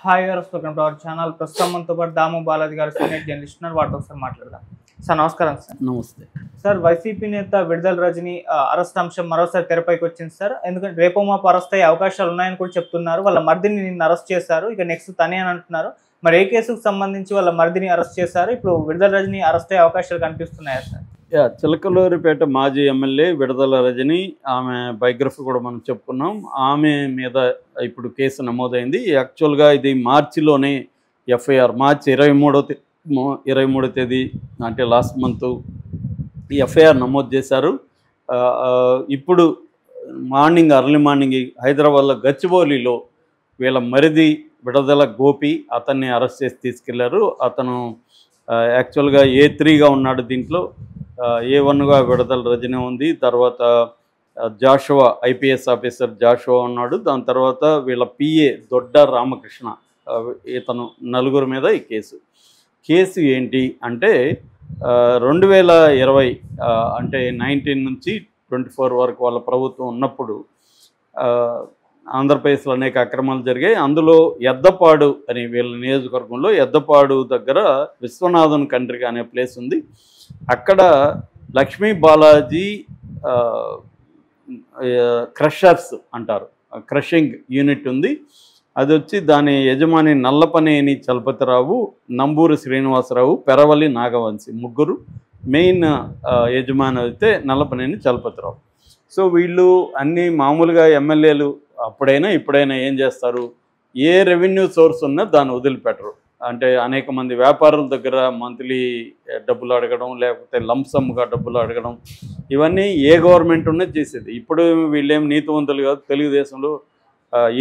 Hi గారు, welcome to our channel. ప్రస్తుతం మనతో పాటు దాము బాలాజీ గారు సీనియర్ జర్నలిస్ట్ ఉన్నారు. వాటితో ఒకసారి మాట్లాడదాం. సార్ నమస్కారం. సార్ నమస్తే సార్, వైసీపీ నేత విడుదల రజని అరెస్ట్ అంశం మరోసారి తెరపైకి వచ్చింది సార్. ఎందుకంటే రేపో మాపు అరెస్ట్ అయ్యే అవకాశాలు ఉన్నాయని కూడా చెప్తున్నారు. వాళ్ళ మరిదిని నిన్న అరెస్ట్ చేశారు, ఇక నెక్స్ట్ తనే అని అంటున్నారు. మరి ఏ కేసుకు సంబంధించి వాళ్ళ మరిదిని అరెస్ట్ చేశారు? ఇప్పుడు విడుదల రజని అరెస్ట్ అయ్యే అవకాశాలు కనిపిస్తున్నాయా సార్? చిలకలూరిపేట మాజీ ఎమ్మెల్యే విడుదల రజని, ఆమె బయోగ్రఫీ కూడా మనం చెప్పుకున్నాం. ఆమె మీద ఇప్పుడు కేసు నమోదైంది. యాక్చువల్గా ఇది మార్చిలోనే ఎఫ్ఐఆర్ మార్చి 23వ తేదీ అంటే లాస్ట్ మంత్ ఈ ఎఫ్ఐఆర్ నమోదు చేశారు. ఇప్పుడు ఎర్లీ మార్నింగ్ హైదరాబాద్లో గచ్చిబౌలిలో వీళ్ళ మరిది విడుదల గోపి అతన్ని అరెస్ట్ చేసి తీసుకెళ్లారు. అతను యాక్చువల్గా A3గా ఉన్నాడు. దీంట్లో A1గా విడుదల రజని ఉంది. తర్వాత జాషువా ఐపీఎస్ ఆఫీసర్ జాషువా ఉన్నాడు. దాని తర్వాత వీళ్ళ PA దొడ్డ రామకృష్ణ, ఇతను నలుగురు మీద ఈ కేసు ఏంటి అంటే 2020 అంటే 19 నుంచి 24 వరకు వాళ్ళ ప్రభుత్వం ఉన్నప్పుడు ఆంధ్రప్రదేశ్లో అనేక అక్రమాలు జరిగాయి. అందులో ఎద్దపాడు అని వీళ్ళ నియోజకవర్గంలో ఎద్దపాడు దగ్గర విశ్వనాథన్ కండ్రిక అనే ప్లేస్ ఉంది. అక్కడ లక్ష్మీ బాలాజీ క్రషర్స్ అంటారు, క్రషింగ్ యూనిట్ ఉంది. అది వచ్చి దాని యజమాని నల్లపనేని చలపతిరావు, నంబూరు శ్రీనివాసరావు, పెరవలి నాగవంశి, ముగ్గురు. మెయిన్ యజమాని అయితే నల్లపనేని చలపతిరావు. సో వీళ్ళు అన్నీ మామూలుగా ఎమ్మెల్యేలు అప్పుడైనా ఇప్పుడైనా ఏం చేస్తారు, ఏ రెవెన్యూ సోర్స్ ఉన్నా దాన్ని వదిలిపెట్టరు. అంటే అనేక మంది వ్యాపారుల దగ్గర మంత్లీ డబ్బులు అడగడం, లేకపోతే లంసమ్గా డబ్బులు అడగడం, ఇవన్నీ ఏ గవర్నమెంట్ ఉన్నది చేసేది. ఇప్పుడు వీళ్ళేం నీతివంతులు కాదు. తెలుగుదేశంలో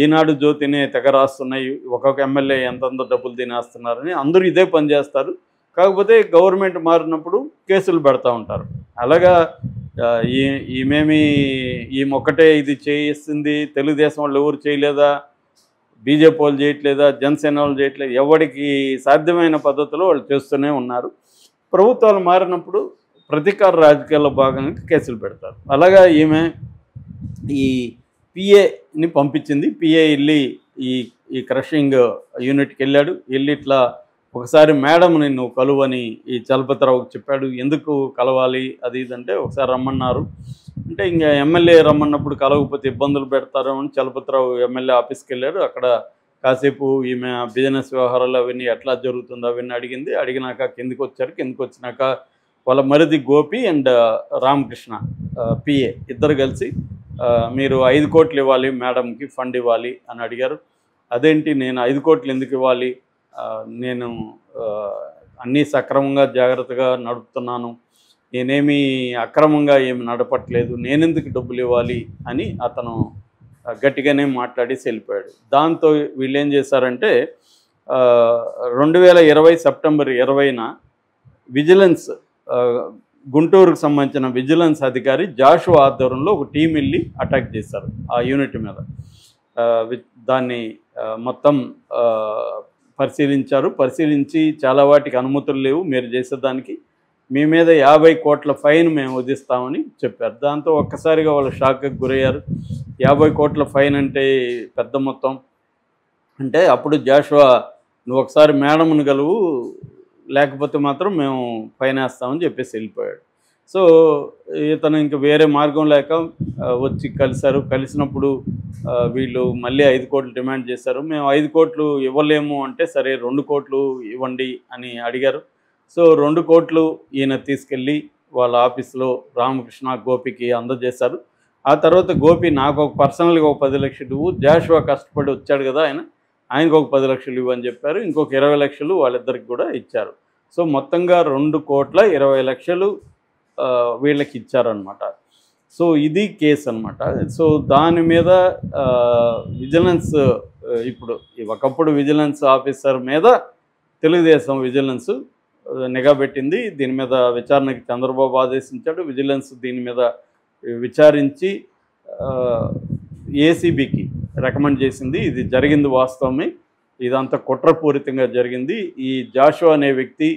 ఈనాడు జ్యోతిని తెగ రాస్తున్నాయి, ఒక్కొక్క ఎమ్మెల్యే ఎంతంత డబ్బులు తినేస్తున్నారని అందరూ ఇదే పని చేస్తారు. కాకపోతే గవర్నమెంట్ మారినప్పుడు కేసులు పెడతా ఉంటారు. అలాగా ఈమెొక్కటే ఇది చేయిస్తుంది, తెలుగుదేశం వాళ్ళు ఎవరు చేయలేదా, బీజేపీ వాళ్ళు చేయట్లేదా, జనసేన వాళ్ళు చేయట్లేదు, ఎవరికి సాధ్యమైన పద్ధతిలో వాళ్ళు చేస్తూనే ఉన్నారు. ప్రభుత్వాలు మారినప్పుడు ప్రతీకార రాజకీయాల్లో భాగంగా కేసులు పెడతారు. అలాగా ఈమె ఈ PAని పంపించింది. PA వెళ్ళి ఈ క్రషింగ్ యూనిట్కి వెళ్ళాడు. వెళ్ళి ఇట్లా ఒకసారి మేడంని నువ్వు కలువని ఈ చలపతిరావుకి చెప్పాడు. ఎందుకు కలవాలి అది ఇదంటే ఒకసారి రమ్మన్నారు. అంటే ఇంకా ఎమ్మెల్యే రమ్మన్నప్పుడు కలవకపోతే ఇబ్బందులు పెడతారు అని చలపతిరావు ఎమ్మెల్యే ఆఫీస్కి వెళ్ళాడు. అక్కడ కాసేపు ఈమె బిజినెస్ వ్యవహారాలు అవన్నీ ఎట్లా జరుగుతుందో అవన్నీ అడిగింది. అడిగినాక కిందికి వచ్చారు. కిందికి వచ్చినాక వాళ్ళ మరిది గోపి అండ్ రామకృష్ణ PA ఇద్దరు కలిసి మీరు 5 కోట్లు ఇవ్వాలి, మేడంకి ఫండ్ ఇవ్వాలి అని అడిగారు. అదేంటి, నేను 5 కోట్లు ఎందుకు ఇవ్వాలి, నేను అన్నీ సక్రమంగా జాగ్రత్తగా నడుపుతున్నాను, నేనేమి అక్రమంగా ఏమి నడపట్లేదు, నేనెందుకు డబ్బులు ఇవ్వాలి అని అతను గట్టిగానే మాట్లాడేసి వెళ్ళిపోయాడు. దాంతో వీళ్ళు ఏం చేశారంటే 2020 సెప్టెంబర్ 20న విజిలెన్స్ గుంటూరుకు సంబంధించిన విజిలెన్స్ అధికారి జాషువా ఆధ్వర్యంలో ఒక టీం వెళ్ళి అటాక్ చేశారు ఆ యూనిట్ మీద. దాన్ని మొత్తం పరిశీలించి చాలా వాటికి అనుమతులు లేవు, మీరు చేసేదానికి మీ మీద 50 కోట్ల ఫైన్ మేము విధిస్తామని చెప్పారు. దాంతో ఒక్కసారిగా వాళ్ళు షాక్కి గురయ్యారు. 50 కోట్ల ఫైన్ అంటే పెద్ద మొత్తం. అంటే అప్పుడు జాషువా నువ్వు ఒకసారి మేడంను కలువు, లేకపోతే మాత్రం మేము ఫైన్ వేస్తామని చెప్పేసి వెళ్ళిపోయాడు. సో ఇతను ఇంక వేరే మార్గం లేక వచ్చి కలిశారు. కలిసినప్పుడు వీళ్ళు మళ్ళీ 5 కోట్లు డిమాండ్ చేశారు. మేము 5 కోట్లు ఇవ్వలేము అంటే సరే 2 కోట్లు ఇవ్వండి అని అడిగారు. సో 2 కోట్లు ఈయన తీసుకెళ్ళి వాళ్ళ ఆఫీస్లో రామకృష్ణ గోపికి అందజేశారు. ఆ తర్వాత గోపి నాకు పర్సనల్గా ఒక 10 లక్షలు ఇవ్వు, జాషువా కష్టపడి వచ్చాడు కదా ఆయనకు ఒక 10 లక్షలు ఇవ్వని చెప్పారు. ఇంకొక 20 లక్షలు వాళ్ళిద్దరికి కూడా ఇచ్చారు. సో మొత్తంగా 2,20,00,000 వీళ్ళకి ఇచ్చారనమాట. సో ఇది కేసు అనమాట. సో దాని మీద విజిలెన్స్ ఇప్పుడు ఒకప్పుడు విజిలెన్స్ ఆఫీసర్ మీద తెలుగుదేశం విజిలెన్స్ నిఘా పెట్టింది. దీని మీద విచారణకి చంద్రబాబు ఆదేశించాడు. విజిలెన్స్ దీని మీద విచారించి ACBకి రికమెండ్ చేసింది. ఇది జరిగింది వాస్తవమే, ఇదంతా కుట్రపూరితంగా జరిగింది. ఈ జాషువా అనే వ్యక్తి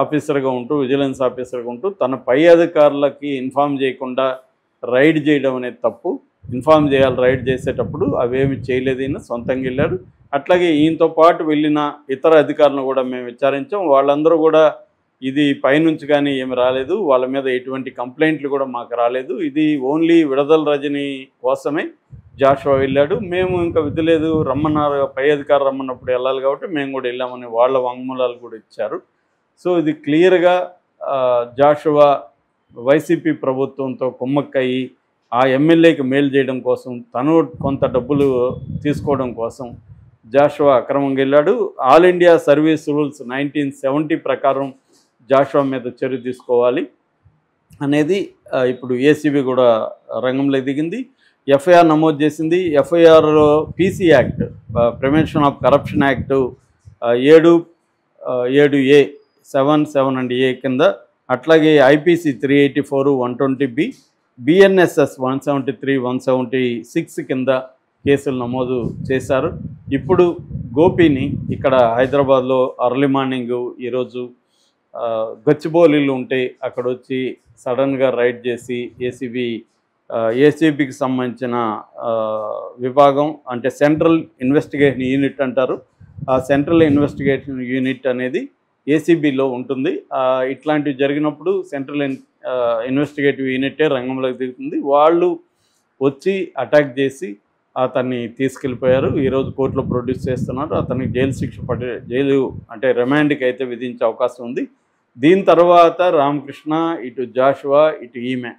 ఆఫీసర్గా ఉంటూ, విజిలెన్స్ ఆఫీసర్గా ఉంటూ తన పై అధికారులకి ఇన్ఫామ్ చేయకుండా రైడ్ చేయడం అనేది తప్పు. ఇన్ఫామ్ చేయాలి రైడ్ చేసేటప్పుడు, అవేమి చేయలేదు. సొంతంగా వెళ్ళాడు. అట్లాగే ఈయనతో పాటు వెళ్ళిన ఇతర అధికారులను కూడా మేము విచారించాం. వాళ్ళందరూ కూడా ఇది పైనుంచి కానీ ఏమి రాలేదు, వాళ్ళ మీద ఎటువంటి కంప్లైంట్లు కూడా మాకు రాలేదు, ఇది ఓన్లీ విడుదల రజని కోసమే జాషువా వెళ్ళాడు, మేము ఇంకా విధి లేదు రమ్మన్నారు, పై అధికారులు రమ్మన్నప్పుడు వెళ్ళాలి కాబట్టి మేము కూడా వెళ్ళామని వాళ్ళ వాంగ్మూలాలు కూడా ఇచ్చారు. సో ఇది క్లియర్గా జాషువా వైసీపీ ప్రభుత్వంతో కుమ్మక్కయ్యి ఆ ఎమ్మెల్యేకి మేలు చేయడం కోసం, తను కొంత డబ్బులు తీసుకోవడం కోసం జాషువా అక్రమంగా వెళ్ళాడు. ఆల్ ఇండియా సర్వీస్ రూల్స్ 1970 ప్రకారం జాషువా మీద చర్య తీసుకోవాలి అనేది ఇప్పుడు ఏసీబీ కూడా రంగంలో దిగింది, ఎఫ్ఐఆర్ నమోదు చేసింది. FIR PC act, prevention of corruption act 7A 7 and A కింద, అట్లాగే ఐపీసీ 384 120B, బిఎన్ఎస్ఎస్ 173 176 కింద కేసులు నమోదు చేశారు. ఇప్పుడు గోపిని ఇక్కడ హైదరాబాద్లో అర్లీ మార్నింగ్ ఈరోజు గచ్చిబౌలిలు ఉంటే అక్కడ వచ్చి సడన్గా రైడ్ చేసి ఏసీబీకి సంబంధించిన విభాగం, అంటే సెంట్రల్ ఇన్వెస్టిగేషన్ యూనిట్ అంటారు, ఆ సెంట్రల్ ఇన్వెస్టిగేషన్ యూనిట్ అనేది ఏసీబీలో ఉంటుంది. ఇట్లాంటివి జరిగినప్పుడు సెంట్రల్ ఇన్వెస్టిగేటివ్ యూనిటే రంగంలోకి దిగుతుంది. వాళ్ళు వచ్చి అటాక్ చేసి అతన్ని తీసుకెళ్ళిపోయారు. ఈరోజు కోర్టులో ప్రొడ్యూస్ చేస్తున్నారు. అతనికి జైలు శిక్ష జైలు అంటే రిమాండ్కి అయితే విధించే అవకాశం ఉంది. దీని తర్వాత రామకృష్ణ, ఇటు జాషువా, ఇటు ఈమె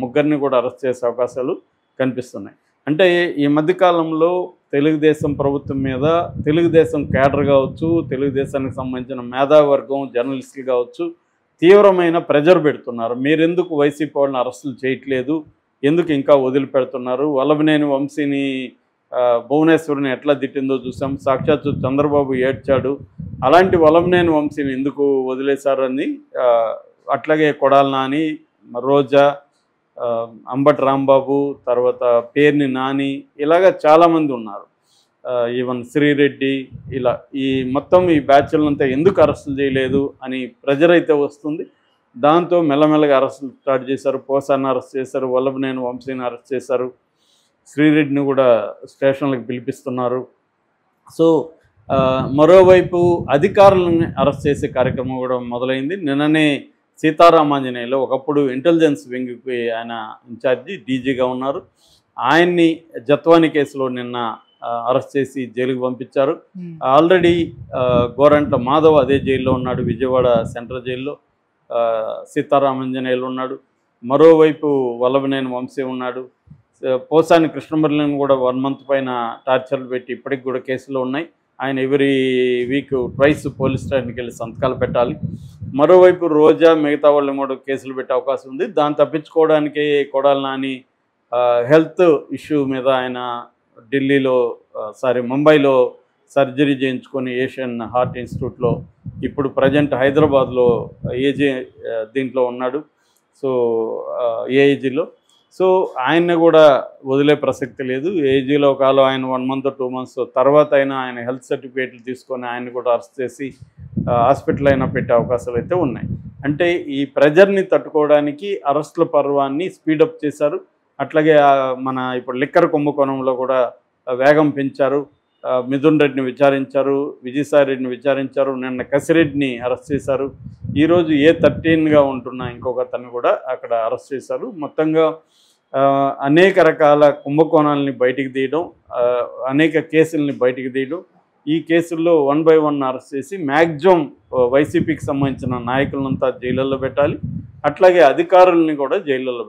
ముగ్గురిని కూడా అరెస్ట్ చేసే అవకాశాలు కనిపిస్తున్నాయి. అంటే ఈ మధ్యకాలంలో తెలుగుదేశం ప్రభుత్వం మీద తెలుగుదేశం క్యాడర్ కావచ్చు, తెలుగుదేశానికి సంబంధించిన మేధావర్గం, జర్నలిస్టులు కావచ్చు, తీవ్రమైన ప్రెజర్ పెడుతున్నారు. మీరెందుకు వైసీపీ వాళ్ళని అరెస్టులు చేయట్లేదు, ఎందుకు ఇంకా వదిలిపెడుతున్నారు, వల్లభనేని వంశీని భువనేశ్వరిని ఎట్లా తిట్టిందో చూసాం, సాక్షాత్తు చంద్రబాబు ఏడ్చాడు, అలాంటి వల్లభనేని వంశీని ఎందుకు వదిలేశారని, అట్లాగే కొడాలి నాని, రోజా, అంబటి రాంబాబు, తర్వాత పేర్ని నాని, ఇలాగా చాలామంది ఉన్నారు, ఈవెన్ శ్రీరెడ్డి, ఇలా ఈ మొత్తం ఈ బ్యాచ్లంతా ఎందుకు అరెస్టులు చేయలేదు అని ప్రెజర్ అయితే వస్తుంది. దాంతో మెల్లమెల్లగా అరెస్టులు స్టార్ట్ చేశారు. పోసాన్ని అరెస్ట్ చేశారు, వల్లభనేని వంశీని అరెస్ట్ చేశారు, శ్రీరెడ్డిని కూడా స్టేషన్లకు పిలిపిస్తున్నారు. సో మరోవైపు అధికారులను అరెస్ట్ చేసే కార్యక్రమం కూడా మొదలైంది. నిన్ననే సీతారామాంజనేయులు, ఒకప్పుడు ఇంటెలిజెన్స్ వింగ్కి ఆయన ఇన్ఛార్జి డీజీగా ఉన్నారు, ఆయన్ని జత్వాని కేసులో నిన్న అరెస్ట్ చేసి జైలుకి పంపించారు. ఆల్రెడీ గోరంట్ల మాధవ్ అదే జైల్లో ఉన్నాడు, విజయవాడ సెంట్రల్ జైల్లో. సీతారామాంజనేయులు ఉన్నాడు, మరోవైపు వల్లభనేని వంశీ ఉన్నాడు, పోసాని కృష్ణమురళిని కూడా 1 month పైన టార్చర్లు పెట్టి ఇప్పటికి కూడా కేసులు ఉన్నాయి. ఆయన ఎవ్రీ వీక్ ట్వైస్ పోలీస్ స్టేషన్కి వెళ్ళి సంతకాలు పెట్టాలి. మరోవైపు రోజా, మిగతా వాళ్ళు కూడా కేసులు పెట్టే అవకాశం ఉంది. దాన్ని తప్పించుకోవడానికి కొడాలి నాని హెల్త్ ఇష్యూ మీద ఆయన ముంబైలో సర్జరీ చేయించుకొని ఏషియన్ హార్ట్ ఇన్స్టిట్యూట్లో ఇప్పుడు ప్రజెంట్ హైదరాబాద్లో దీంట్లో ఉన్నాడు, సో ఏఐజీలో. సో ఆయన్ని కూడా వదిలే ప్రసక్తి లేదు. ఏఐజీలో ఒకవేళ ఆయన 1 month 2 months తర్వాత అయినా ఆయన హెల్త్ సర్టిఫికేట్లు తీసుకొని ఆయన్ని కూడా అరెస్ట్ చేసి హాస్పిటల్ అయినా పెట్టే అవకాశాలు అయితే ఉన్నాయి. అంటే ఈ ప్రెజర్ని తట్టుకోవడానికి అరెస్టుల పర్వాన్ని స్పీడప్ చేశారు. అట్లాగే మన ఇప్పుడు లిక్కర్ కుంభకోణంలో కూడా వేగం పెంచారు. మిథున్ రెడ్డిని విచారించారు, విజయసాయి రెడ్డిని విచారించారు, నిన్న కసిరెడ్డిని అరెస్ట్ చేశారు. ఈరోజు A13గా ఉంటున్న ఇంకొకతన్ని కూడా అక్కడ అరెస్ట్ చేశారు. మొత్తంగా అనేక రకాల కుంభకోణాలని బయటికి తీయడం, అనేక కేసుల్ని బయటికి తీయడం, ఈ కేసుల్లో 1 by 1 అరెస్ట్ చేసి మ్యాక్సిమం వైసీపీకి సంబంధించిన నాయకులంతా జైళ్ళల్లో పెట్టాలి, అట్లాగే అధికారులని కూడా జైళ్ళల్లో